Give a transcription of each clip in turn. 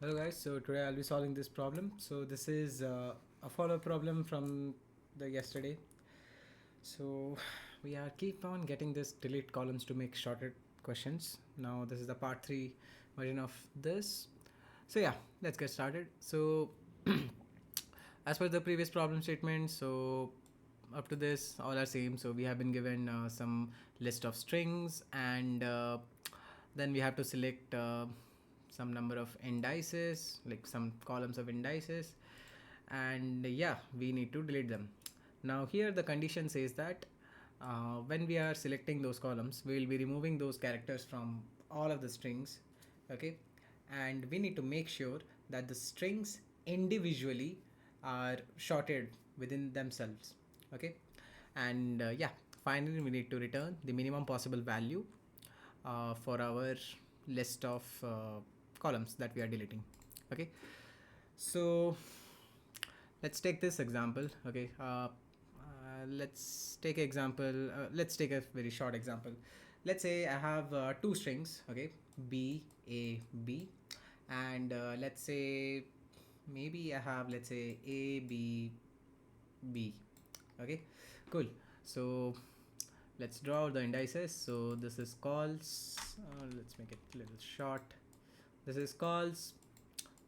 Hello guys, so today I'll be solving this problem. So this is a follow-up problem from the yesterday. So we are keep on getting this delete columns to make shorter questions. Now this is the part 3 version of this. So yeah, let's get started. So as per the previous problem statement, so up to this all are same. So we have been given some list of strings and then we have to select some number of indices, like some columns of indices, and yeah, we need to delete them. Now here the condition says that when we are selecting those columns, we will be removing those characters from all of the strings, okay, and we need to make sure that the strings individually are shorted within themselves, okay. And yeah, finally we need to return the minimum possible value for our list of columns that we are deleting, okay. So let's take this example, okay. Let's take let's take a very short example. Let's say I have two strings, okay, b a b, and let's say maybe I have, let's say, a b b, okay, cool. So let's draw out the indices. So this is calls, let's make it a little short. This is calls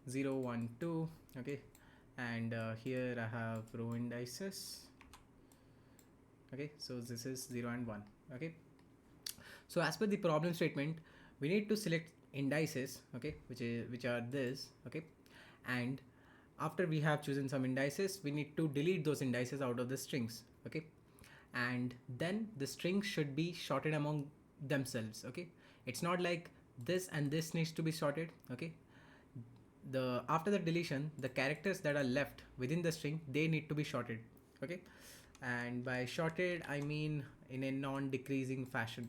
0 1 2, okay, and here I have row indices, okay. So this is 0 and 1, okay. So as per the problem statement, we need to select indices, okay, which are this, okay, and after we have chosen some indices, we need to delete those indices out of the strings, okay, and then the strings should be sorted among themselves, okay. It's not like this and this needs to be sorted, okay. The after the deletion, the characters that are left within the string, they need to be sorted, okay. And by sorted I mean in a non-decreasing fashion,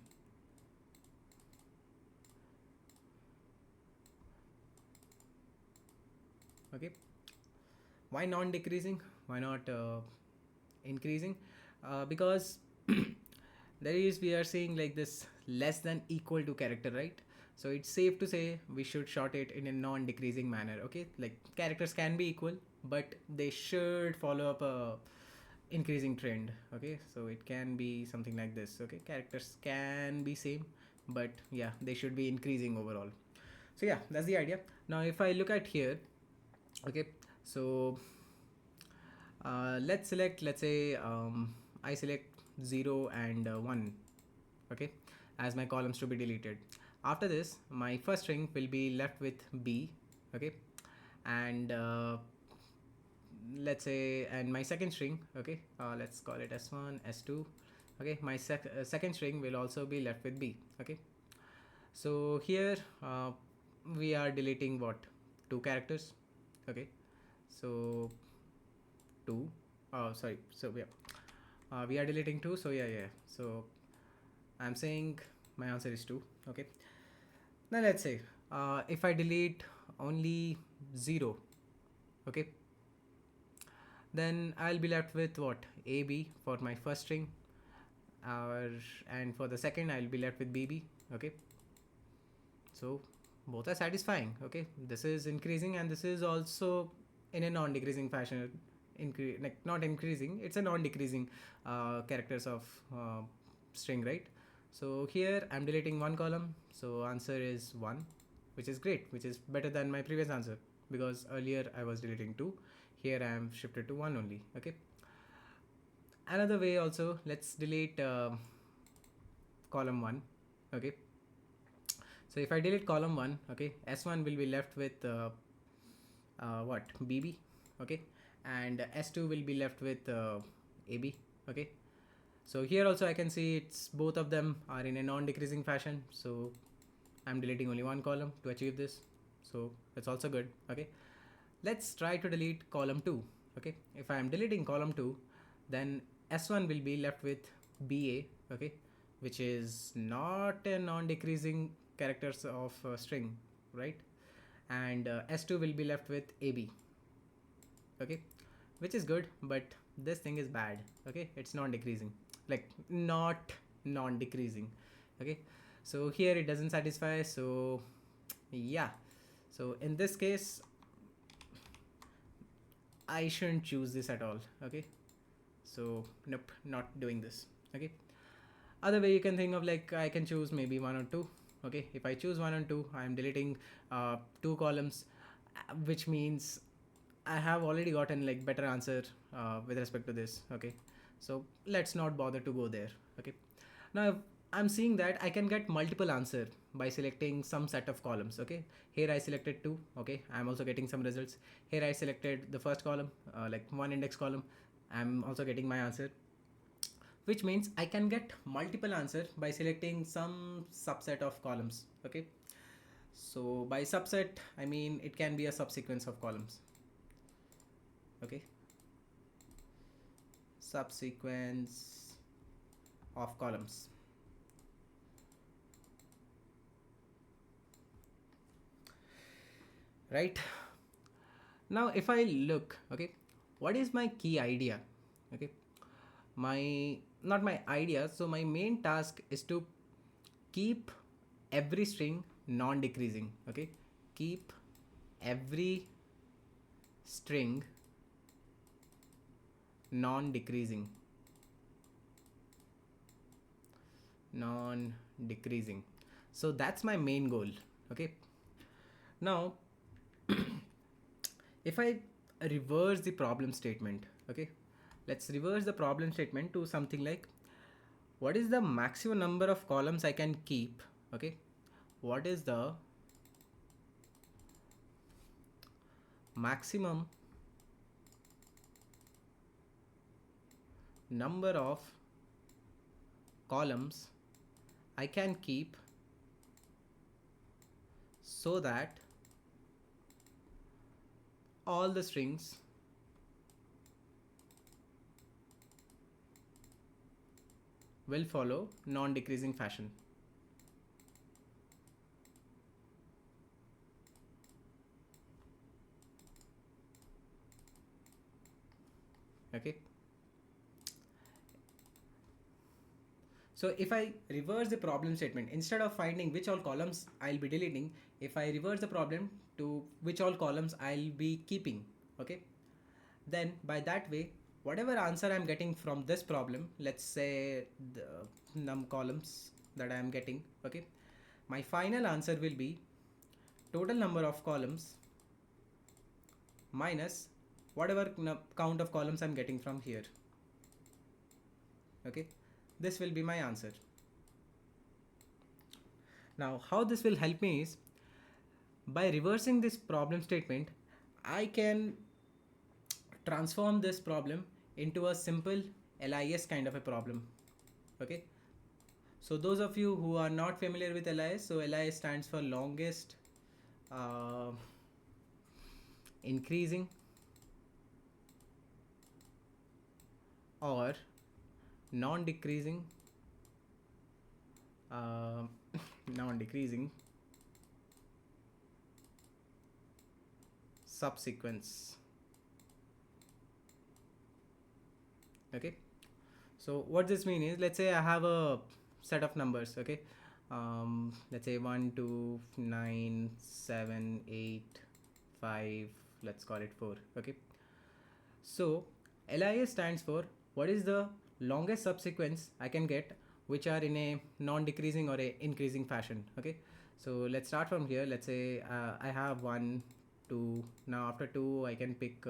okay. Why non-decreasing, why not increasing? Because there is, we are saying like this less than equal to character, right? So it's safe to say we should sort it in a non-decreasing manner, okay. Like characters can be equal, but they should follow up a increasing trend, okay. So it can be something like this, okay. Characters can be same, but yeah, they should be increasing overall. So yeah, that's the idea. Now if I look at here, okay, so let's select, let's say I select 0 and 1, okay, as my columns to be deleted. After this, my first string will be left with b, okay, and let's say, and my second string, okay, let's call it s1 s2, okay. My second string will also be left with b, okay. So here we are deleting what, two characters, okay. So 2, oh sorry, so yeah, we are deleting 2, so yeah, so I'm saying my answer is 2, okay. Now let's say if I delete only 0, okay, then I'll be left with what, AB for my first string, and for the second I'll be left with BB, okay. So both are satisfying, okay. This is increasing and this is also in a non-decreasing fashion, like not increasing, it's a non-decreasing characters of string, right? So here I'm deleting one column, so answer is 1, which is great, which is better than my previous answer, because earlier I was deleting 2, here I am shifted to 1 only, okay. Another way also, let's delete column 1, okay. So if I delete column 1, okay, s1 will be left with what, bb, okay, and s2 will be left with ab, okay. So here also I can see it's both of them are in a non-decreasing fashion, so I'm deleting only one column to achieve this, so that's also good, okay. Let's try to delete column 2, okay. If I am deleting column 2, then s1 will be left with ba, okay, which is not a non-decreasing characters of string, right? And s2 will be left with ab, okay, which is good, but this thing is bad, okay. It's non-decreasing, like not non-decreasing, okay. So here it doesn't satisfy, so yeah, So in this case, I shouldn't choose this at all. Okay, so nope, not doing this. Okay, other way you can think of, like, I can choose maybe one or two. Okay, if I choose one and two, I'm deleting two columns, which means I have already gotten like better answer with respect to this. Okay, so let's not bother to go there. Okay, now if I'm seeing that I can get multiple answer by selecting some set of columns. Okay, here I selected two. Okay, I'm also getting some results. Here I selected the first column, like one index column. I'm also getting my answer, which means I can get multiple answer by selecting some subset of columns. Okay, so by subset I mean it can be a subsequence of columns. Okay, subsequence of columns. Right, now if I look, okay, what is my key idea? Okay, my not my idea, so my main task is to keep every string non-decreasing. Okay, keep every string non-decreasing. Non-decreasing, so that's my main goal. Okay, now if I reverse the problem statement, okay, let's reverse the problem statement to something like, what is the maximum number of columns I can keep? Okay, what is the maximum number of columns I can keep so that all the strings will follow non-decreasing fashion. Okay, so if I reverse the problem statement, instead of finding which all columns I'll be deleting, if I reverse the problem to which all columns I'll be keeping, okay, then by that way, whatever answer I'm getting from this problem, let's say the num columns that I am getting, okay, my final answer will be total number of columns minus whatever count of columns I'm getting from here. Okay, this will be my answer. Now how this will help me is, by reversing this problem statement, I can transform this problem into a simple LIS kind of a problem. Okay, so those of you who are not familiar with LIS, so LIS stands for longest increasing or non-decreasing non-decreasing subsequence. Okay, so what this means is, let's say I have a set of numbers. Okay, let's say 1 2 9 7 8 5, let's call it 4. Okay, so LIS stands for what is the longest subsequence I can get which are in a non-decreasing or a increasing fashion. Okay, so let's start from here. Let's say I have 1 2, now after 2 I can pick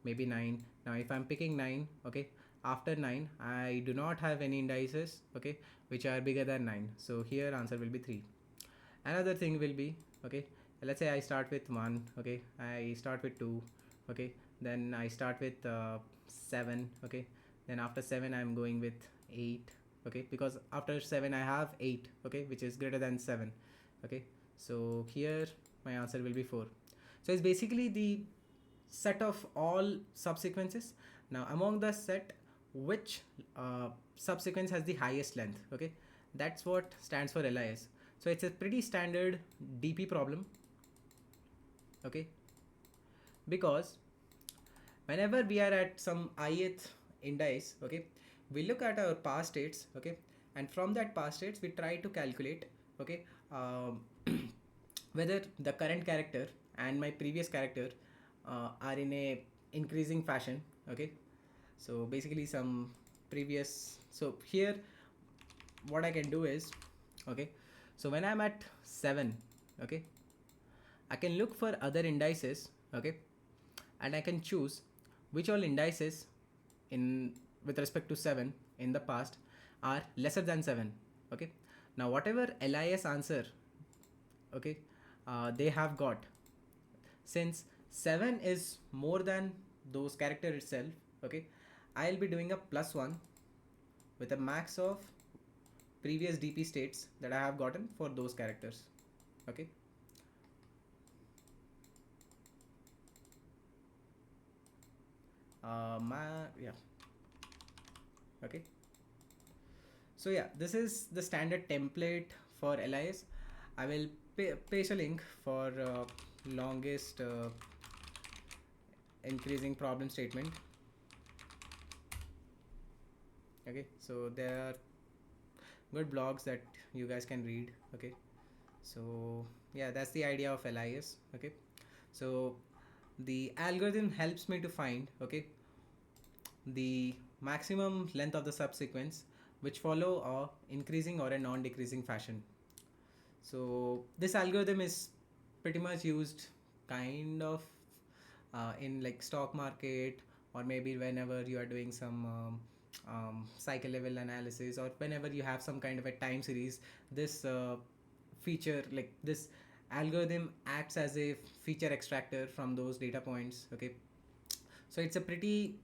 maybe 9. Now if I'm picking 9, okay, after 9 I do not have any indices, okay, which are bigger than 9, so here answer will be 3. Another thing will be, okay, let's say I start with 1, okay, I start with 2, okay, then I start with 7, okay, then after 7 I'm going with 8, okay, because after 7 I have 8, okay, which is greater than 7. Okay, so here my answer will be 4. So it's basically the set of all subsequences. Now among the set, which subsequence has the highest length? Okay, that's what stands for LIS. So it's a pretty standard DP problem. Okay, because whenever we are at some ith index, okay, we look at our past states, okay, and from that past states we try to calculate, okay, whether the current character and my previous character are in a increasing fashion. Okay, so basically some previous, so here what I can do is, okay, so when I'm at 7, okay, I can look for other indices, okay, and I can choose which all indices in with respect to 7 in the past are lesser than 7. Okay, now whatever LIS answer, okay, they have got, since 7 is more than those character itself, okay, I'll be doing a +1 with a max of previous DP states that I have gotten for those characters. Okay, yeah, okay, so yeah, this is the standard template for LIS. I will paste a link for longest increasing problem statement. Okay, so there are good blogs that you guys can read. Okay, so yeah, that's the idea of LIS. Okay, so the algorithm helps me to find, okay, the maximum length of the subsequence which follow a increasing or a non-decreasing fashion. So this algorithm is pretty much used kind of in like stock market, or maybe whenever you are doing some cycle level analysis, or whenever you have some kind of a time series. This feature, like this algorithm acts as a feature extractor from those data points. Okay, so it's a pretty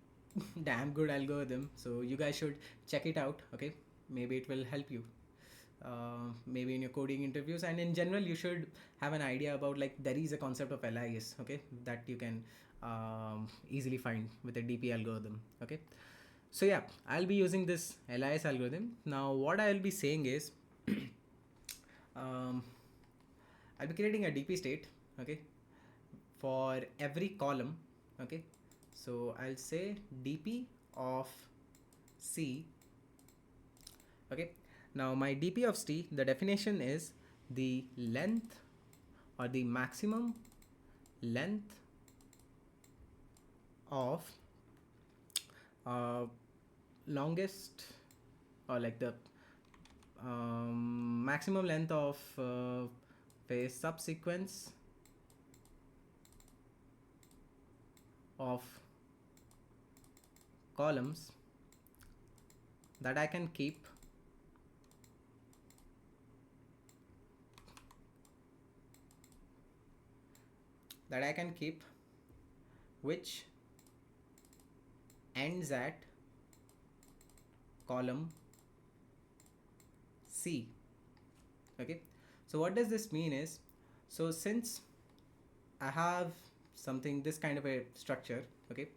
damn good algorithm, so you guys should check it out. Okay, maybe it will help you maybe in your coding interviews, and in general you should have an idea about, like, there is a concept of LIS, okay, that you can easily find with a DP algorithm. Okay, so yeah, I'll be using this LIS algorithm. Now what I'll be saying is um, I'll be creating a DP state, okay, for every column. Okay, so I'll say DP of C. Okay, now my DP of C, the definition is the length or the maximum length of uh, longest, or like the maximum length of a subsequence of columns that I can keep which ends at column C. Okay, so what does this mean is, so since I have something this kind of a structure, okay,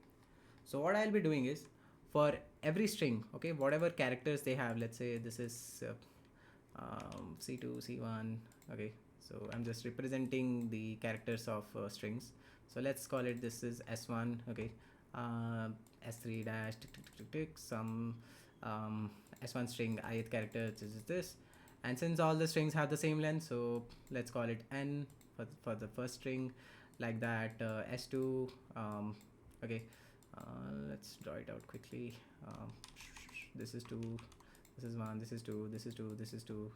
so what I'll be doing is, for every string, okay, whatever characters they have, let's say this is C2, C1, okay, so I'm just representing the characters of strings. So let's call it, this is S1, okay, S3 dash tick, tick, tick, tick, tick, some S1 string ith character, this is this, and since all the strings have the same length, so let's call it N for the first string, like that. S2, okay, let's draw it out quickly. This is 2, this is 1, this is 2, this is 2, this is 2,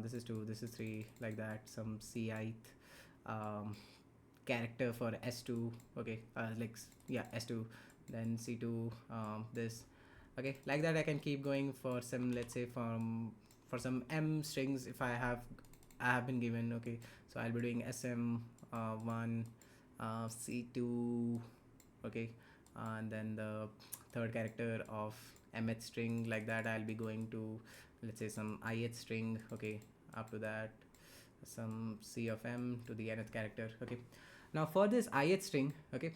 this is 2, this is 3, like that. Some Cith character for S2, okay, like, yeah, S2, then C2, this, okay, like that. I can keep going for some, let's say, for some M strings, if I have been given, okay, so I'll be doing SM1, C2, okay, and then the third character of mth string, like that. I'll be going to, let's say, some ith string, okay, up to that, some C of M to the nth character. Okay, now for this ith string, okay,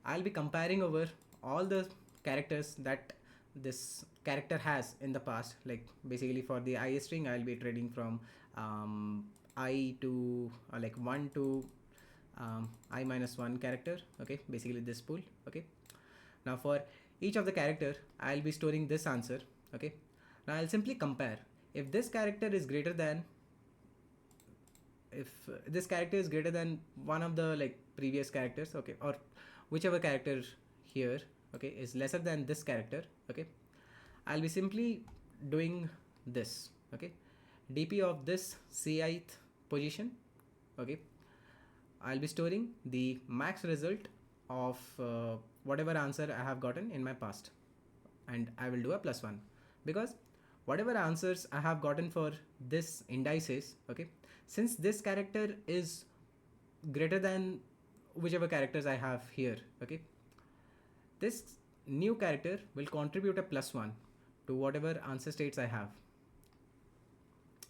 I'll be comparing over all the characters that this character has in the past. Like, basically for the ith string, I'll be trading from I to like 1 to I minus 1 character, okay, basically this pool. Okay, now for each of the character, I'll be storing this answer. Okay, now I'll simply compare if this character is greater than if this character is greater than one of the like previous characters, okay, or whichever character here, okay, is lesser than this character, okay, I'll be simply doing this, okay, dp of this cith position, okay, I'll be storing the max result of whatever answer I have gotten in my past, and I will do a +1, because whatever answers I have gotten for this indices, okay, since this character is greater than whichever characters I have here, okay, this new character will contribute a +1 to whatever answer states I have,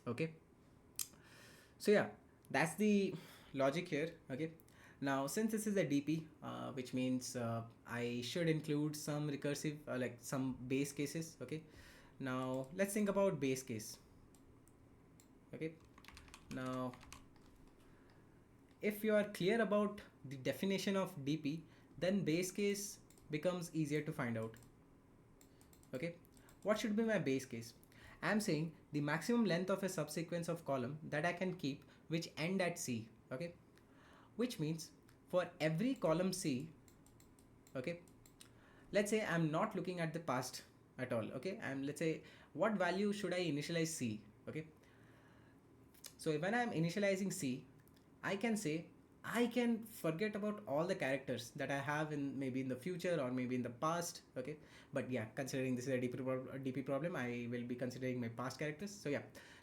okay. So yeah, that's the logic here, okay. Now since this is a dp, which means I should include some recursive like some base cases, okay. Now let's think about base case, okay. Now if you are clear about the definition of dp, then base case becomes easier to find out, okay. What should be my base case? I'm saying the maximum length of a subsequence of column that I can keep which end at c, okay, which means for every column c, okay, let's say I'm not looking at the past at all, okay, let's say what value should I initialize c, okay. So when I'm initializing c, I can say I can forget about all the characters that I have in maybe in the future or maybe in the past, okay. But yeah, considering this is a DP problem, I will be considering my past characters. So yeah,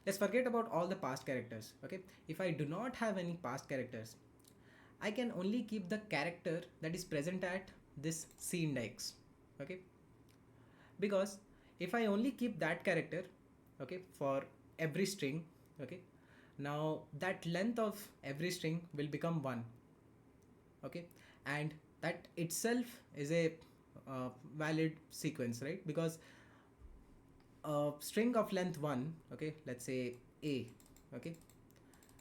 let's forget about all the past characters, okay. If I do not have any past characters, I can only keep the character that is present at this c index, okay. Because if I only keep that character, okay, for every string, okay, now that length of every string will become 1, okay, and that itself is a valid sequence, right? Because a string of length 1, okay, let's say a, okay,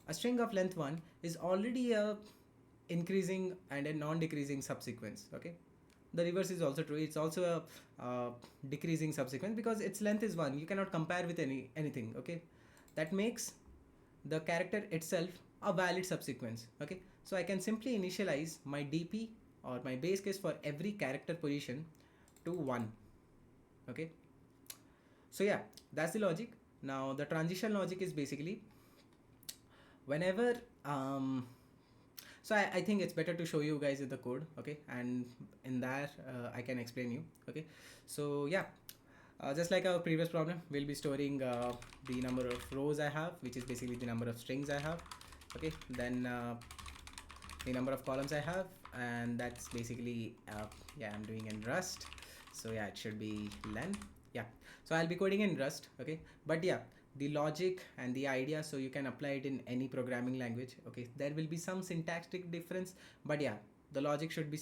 a string of length 1 is already a increasing and a non-decreasing subsequence, okay. The reverse is also true, it's also a decreasing subsequence because its length is 1, you cannot compare with anything, okay. That makes the character itself a valid subsequence, okay. So I can simply initialize my dp or my base case for every character position to 1, okay. So yeah, that's the logic. Now the transition logic is basically whenever so I think it's better to show you guys in the code, okay, and in that I can explain you, okay. So yeah, just like our previous problem, we'll be storing the number of rows I have, which is basically the number of strings I have, okay, then the number of columns I have, and that's basically yeah, I'm doing in Rust, so yeah, it should be len, yeah. So I'll be coding in Rust, okay, but yeah, the logic and the idea, so you can apply it in any programming language, okay. There will be some syntactic difference, but yeah, the logic should be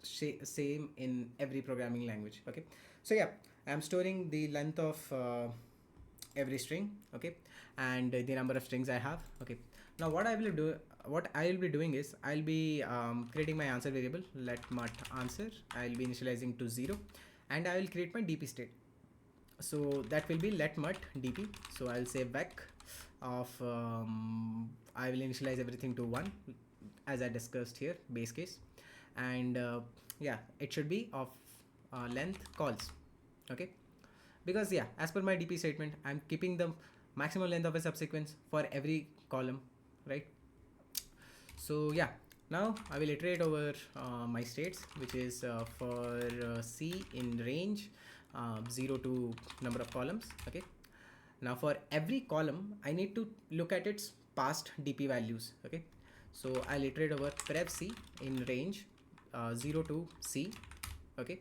same in every programming language, okay. So yeah, I'm storing the length of every string, okay, and the number of strings I have, okay. Now what I will be doing is I'll be creating my answer variable, let mut answer. I'll be initializing to 0, and I will create my dp state. So that will be let mut dp. So I'll say vec of I will initialize everything to 1 as I discussed here, base case, and yeah, it should be of length calls, okay. Because yeah, as per my dp statement, I'm keeping the maximum length of a subsequence for every column, right? So yeah, now I will iterate over my states, which is for c in range 0 to number of columns, okay. Now for every column I need to look at its past dp values, okay. So I'll iterate over prev c in range 0 to c, okay.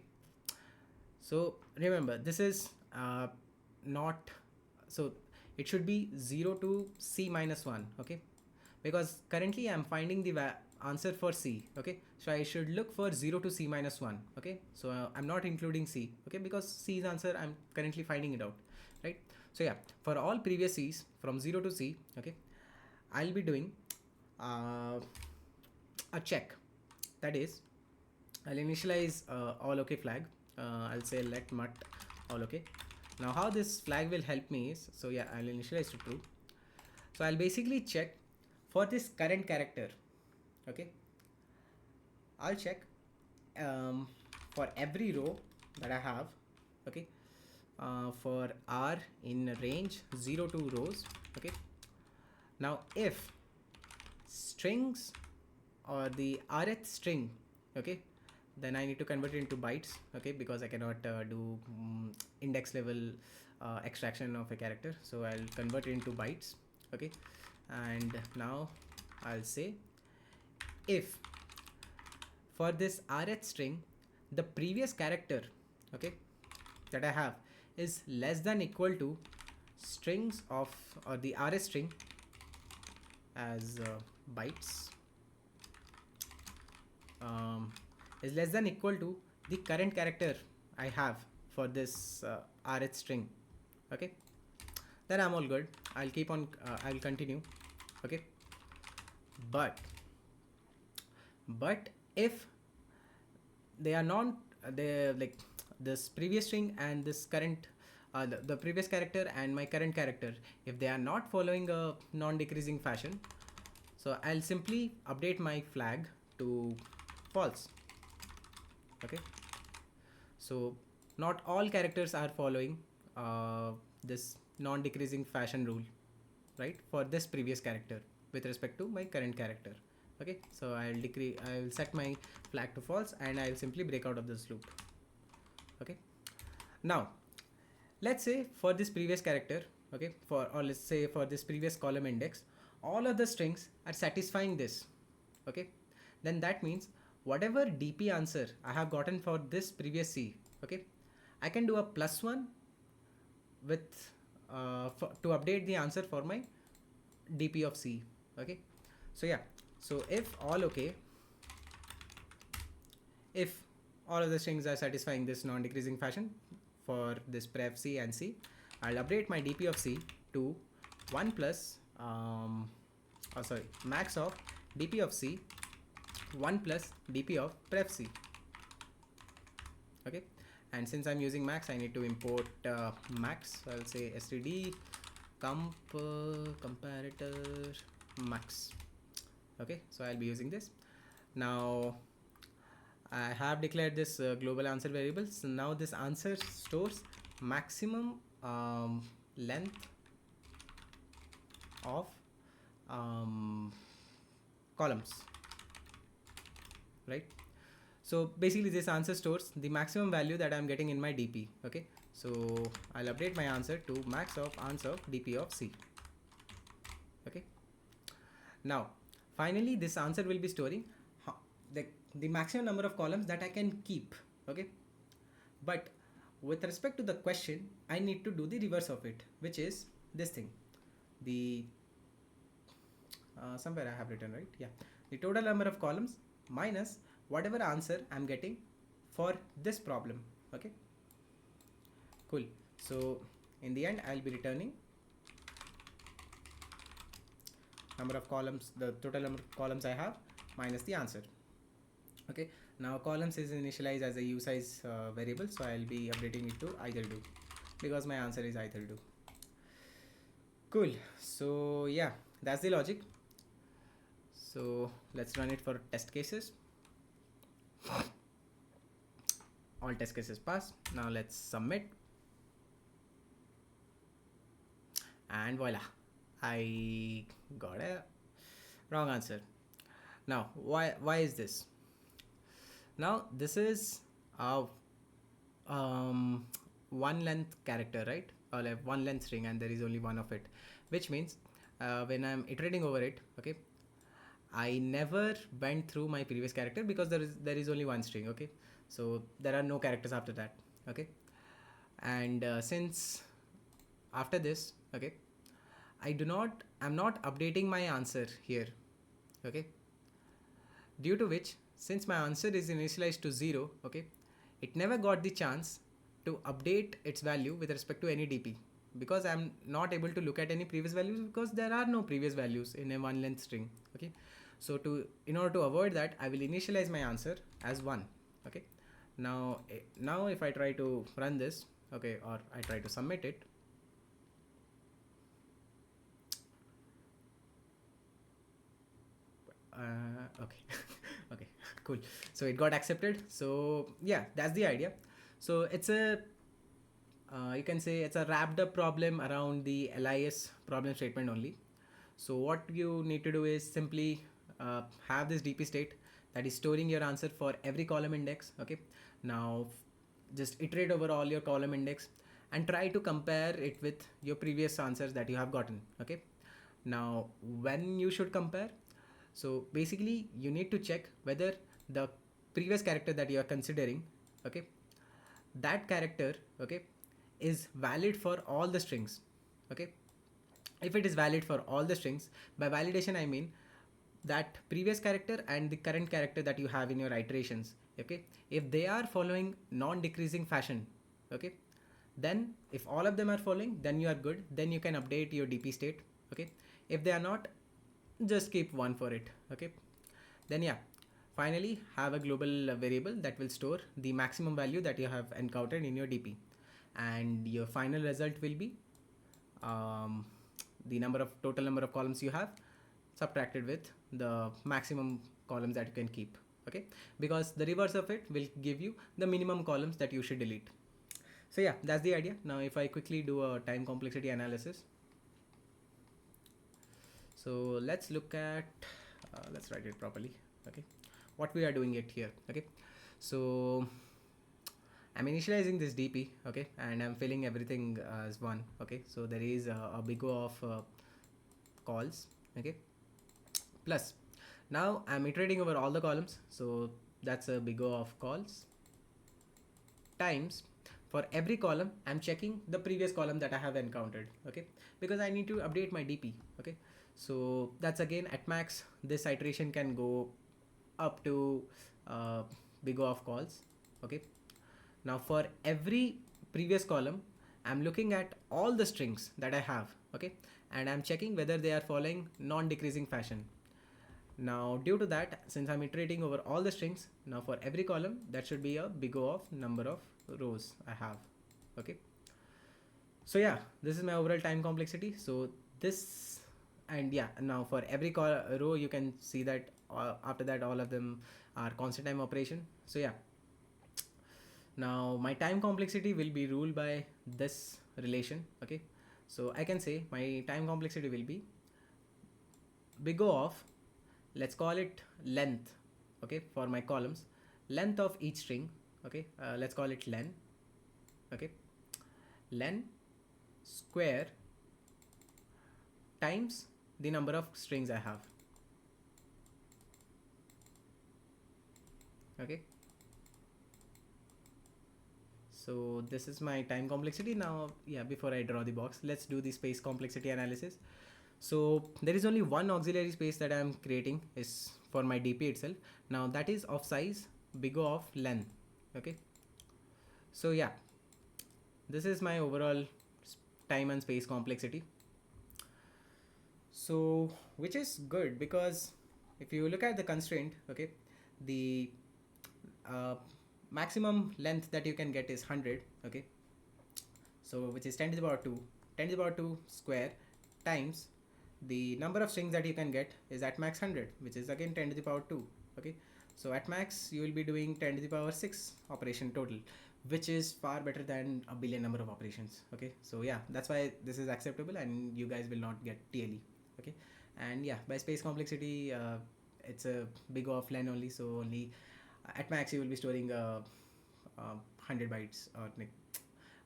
So remember, this is not, so it should be 0 to c minus 1, okay, because currently I'm finding the answer for c, okay. So I should look for 0 to c minus 1, okay. So I'm not including c, okay, because c's answer I'm currently finding it out, right? So yeah, for all previous c's from 0 to c, okay, I'll be doing a check, that is I'll initialize all okay flag. I'll say let mut all okay. Now how this flag will help me is, so yeah, I'll initialize to true. So I'll basically check for this current character, okay, I'll check for every row that I have, okay, for R in range 0 to rows, okay. Now if strings or the rth string, okay, then I need to convert it into bytes, okay, because I cannot do index level extraction of a character, so I'll convert it into bytes, okay. And now I'll say if for this rth string the previous character, okay, that I have is less than equal to strings of or the rth string as bytes is less than equal to the current character I have for this rth string, okay, then I'm all good. I'll keep on I'll continue, okay. But if they are not they like this previous string and this current the previous character and my current character, if they are not following a non-decreasing fashion, so I'll simply update my flag to false, okay. So not all characters are following this non-decreasing fashion rule, right, for this previous character with respect to my current character, okay. So I'll set my flag to false and I'll simply break out of this loop, okay. Now let's say for this previous character, okay, or let's say for this previous column index, all of the strings are satisfying this, okay. Then that means whatever DP answer I have gotten for this previous C, okay, I can do a +1 with to update the answer for my DP of C, okay. So yeah, so if all okay, if all of the strings are satisfying this non-decreasing fashion for this prev C and C, I'll update my DP of C to 1 plus max of DP of C 1 plus DP of prev C, okay. And since I'm using max, I need to import max, so I'll say std comparator max, okay. So I'll be using this. Now I have declared this global answer variable, so now this answer stores maximum length of columns, right. So basically this answer stores the maximum value that I'm getting in my DP, okay. So I'll update my answer to max of answer of DP of C, okay. Now finally this answer will be storing the maximum number of columns that I can keep, okay. But with respect to the question, I need to do the reverse of it, which is this thing, the somewhere I have written, right, yeah, the total number of columns minus whatever answer I'm getting for this problem, okay. Cool. So in the end I'll be returning number of columns, the total number of columns I have minus the answer, okay. Now columns is initialized as a usize variable, so I'll be updating it to either do because my answer is either do. Cool. So yeah, that's the logic. So let's run it for test cases. All test cases pass. Now let's submit, and voila, I got a wrong answer. Now why is this? Now this is a one length character, right, or like one length string, and there is only one of it, which means when I'm iterating over it, okay, I never went through my previous character because there is only one string, okay. So there are no characters after that, okay. And since after this, okay, I'm not updating my answer here, okay, due to which, since my answer is initialized to 0, okay, it never got the chance to update its value with respect to any DP, because I'm not able to look at any previous values because there are no previous values in a one length string, okay. So in order to avoid that, I will initialize my answer as 1, okay. Now if I try to run this, okay, or I try to submit it, Okay. Okay, cool. So it got accepted. So yeah, that's the idea. So it's a you can say it's a wrapped up problem around the LIS problem statement only. So what you need to do is simply have this DP state that is storing your answer for every column index. Okay, now just iterate over all your column index and try to compare it with your previous answers that you have gotten. Okay, now when you should compare, so basically you need to check whether the previous character that you are considering, okay, that character, okay, is valid for all the strings. Okay, if it is valid for all the strings, by validation I mean that previous character and the current character that you have in your iterations, okay, if they are following non-decreasing fashion, okay, then if all of them are following, then you are good, then you can update your DP state. Okay, if they are not, just keep one for it. Okay, then yeah, finally have a global variable that will store the maximum value that you have encountered in your DP, and your final result will be um, the total number of columns you have subtracted with the maximum columns that you can keep. Okay, because the reverse of it will give you the minimum columns that you should delete. So yeah, that's the idea. Now if I quickly do a time complexity analysis, so let's look at let's write it properly. Okay, what we are doing it here. Okay, so I'm initializing this DP, okay, and I'm filling everything as one. Okay, so there is a big O of calls. Okay, plus now I'm iterating over all the columns, so that's a big O of calls times for every column I'm checking the previous column that I have encountered. Okay, because I need to update my DP. Okay, so that's again at max this iteration can go up to big O of calls. Okay, now for every previous column I'm looking at all the strings that I have. Okay, and I'm checking whether they are following non-decreasing fashion. Now due to that, since I'm iterating over all the strings, now for every column that should be a big O of number of rows I have. Okay, so yeah, this is my overall time complexity. So this, and yeah, now for every row you can see that after that all of them are constant time operation. So yeah, now my time complexity will be ruled by this relation. Okay, so I can say my time complexity will be big O of, let's call it length. Okay, for my columns, length of each string. Okay, let's call it len. Okay, len square times the number of strings I have. Okay, so this is my time complexity. Now yeah, before I draw the box, let's do the space complexity analysis. So there is only one auxiliary space that I am creating is for my DP itself. Now that is of size big O of len. Okay, so yeah, this is my overall time and space complexity. So which is good, because if you look at the constraint, okay, the maximum length that you can get is 100. Okay, so which is 10 to the power 2, 10 to the power 2 square times the number of strings that you can get is at max 100, which is again 10 to the power 2. Okay, so at max you will be doing 10 to the power 6 operation total, which is far better than a billion number of operations. Okay, so yeah, that's why this is acceptable and you guys will not get TLE. Okay, and yeah, by space complexity it's a big O of len only, so only at max you will be storing 100 bytes or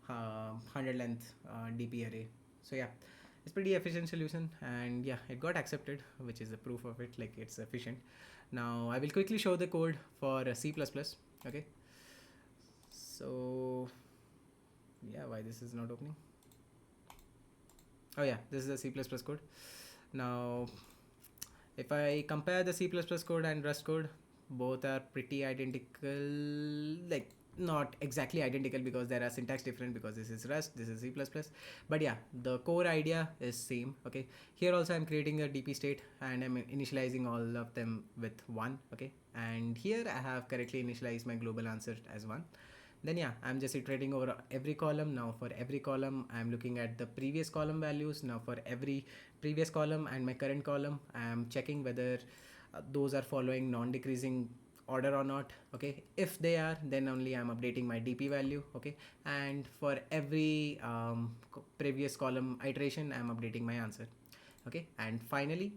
100 length DP array. So yeah, it's pretty efficient solution, and yeah, it got accepted, which is a proof of it, like it's efficient. Now I will quickly show the code for C++. Okay, so yeah, why this is not opening? Oh yeah, this is the C++ code. Now if I compare the C++ code and Rust code, both are pretty identical, like not exactly identical because there are syntax different, because this is Rust, this is C++, but yeah, the core idea is same. Okay, here also I'm creating a DP state and I'm initializing all of them with 1. Okay, and here I have correctly initialized my global answer as 1. Then yeah, I'm just iterating over every column. Now for every column I'm looking at the previous column values. Now for every previous column and my current column I'm checking whether those are following non-decreasing order or not. Okay, if they are, then only I'm updating my DP value. Okay, and for every previous column iteration, I'm updating my answer. Okay, and finally,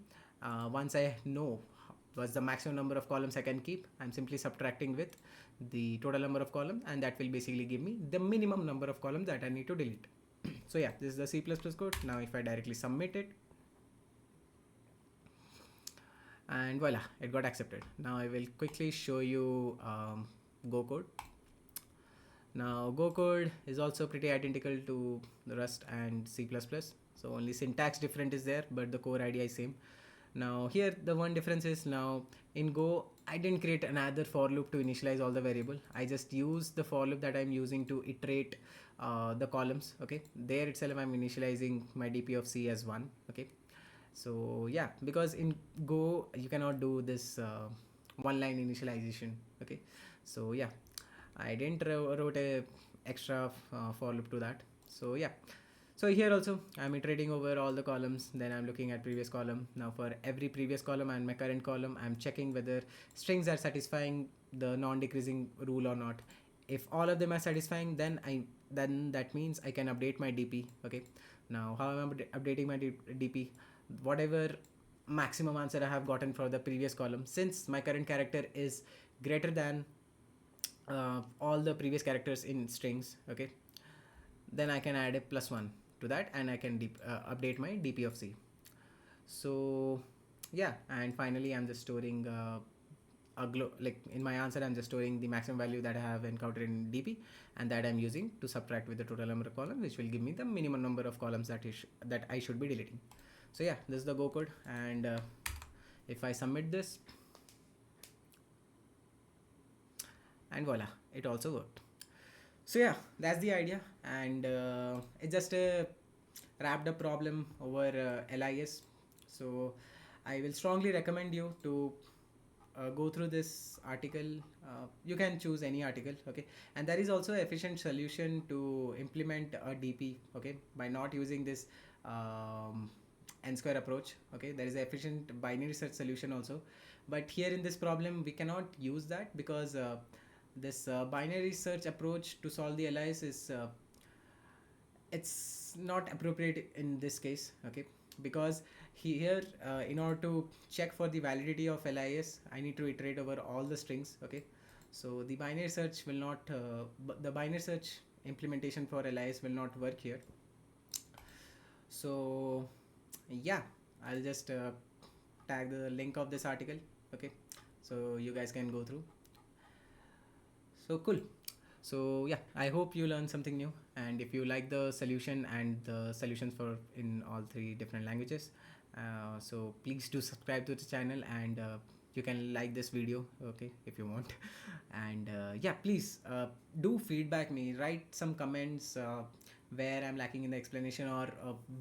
once I know what's the maximum number of columns I can keep, I'm simply subtracting with the total number of columns, and that will basically give me the minimum number of columns that I need to delete. So yeah, this is the C++ code. Now if I directly submit it, and voila, it got accepted. Now I will quickly show you Go code. Now Go code is also pretty identical to the Rust and C++. So only syntax different is there, but the core idea is same. Now here the one difference is, now in Go I didn't create another for loop to initialize all the variable. I just use the for loop that I'm using to iterate the columns. Okay, there itself I'm initializing my DP of C as 1. Okay, so yeah, because in Go you cannot do this one line initialization. Okay, so yeah, I didn't wrote a extra for loop to that. So yeah, so here also I'm iterating over all the columns, then I'm looking at previous column. Now for every previous column and my current column, I'm checking whether strings are satisfying the non-decreasing rule or not. If all of them are satisfying, then that means I can update my DP. Okay, now how am I updating my DP? Whatever maximum answer I have gotten for the previous column, since my current character is greater than all the previous characters in strings. Okay, then I can add a +1 to that, and I can update my DP of C. So yeah, and finally I'm just storing like in my answer I'm just storing the maximum value that I have encountered in DP, and that I'm using to subtract with the total number of columns, which will give me the minimum number of columns that I should be deleting. So yeah, this is the Go code, and if I submit this, and voila, it also worked. So yeah, that's the idea, and it's just a wrapped up problem over LIS. So I will strongly recommend you to go through this article. You can choose any article. Okay, and there is also an efficient solution to implement a DP. Okay, by not using this n-square approach. Okay, there is an efficient binary search solution also, but here in this problem we cannot use that, because this binary search approach to solve the LIS is it's not appropriate in this case. Okay, because here in order to check for the validity of LIS, I need to iterate over all the strings. Okay, so the binary search will not the binary search implementation for LIS will not work here. So yeah, I'll just tag the link of this article. Okay, so you guys can go through. So cool. So yeah, I hope you learned something new, and if you like the solution and the solutions for in all 3 different languages, so please do subscribe to the channel, and you can like this video, okay, if you want. And yeah, please do feedback me, write some comments where I'm lacking in the explanation, or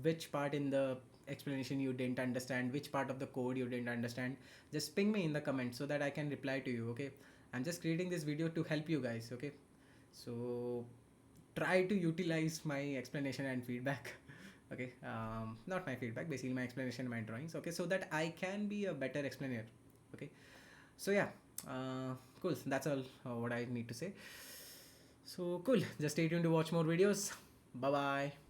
which part in the explanation you didn't understand, which part of the code you didn't understand. Just ping me in the comments so that I can reply to you. Okay, I'm just creating this video to help you guys. Okay, so try to utilize my explanation and feedback. Okay, not my feedback, basically my explanation, my drawings. Okay, so that I can be a better explainer. Okay, so yeah, cool, that's all what I need to say. So cool, just stay tuned to watch more videos. Bye bye.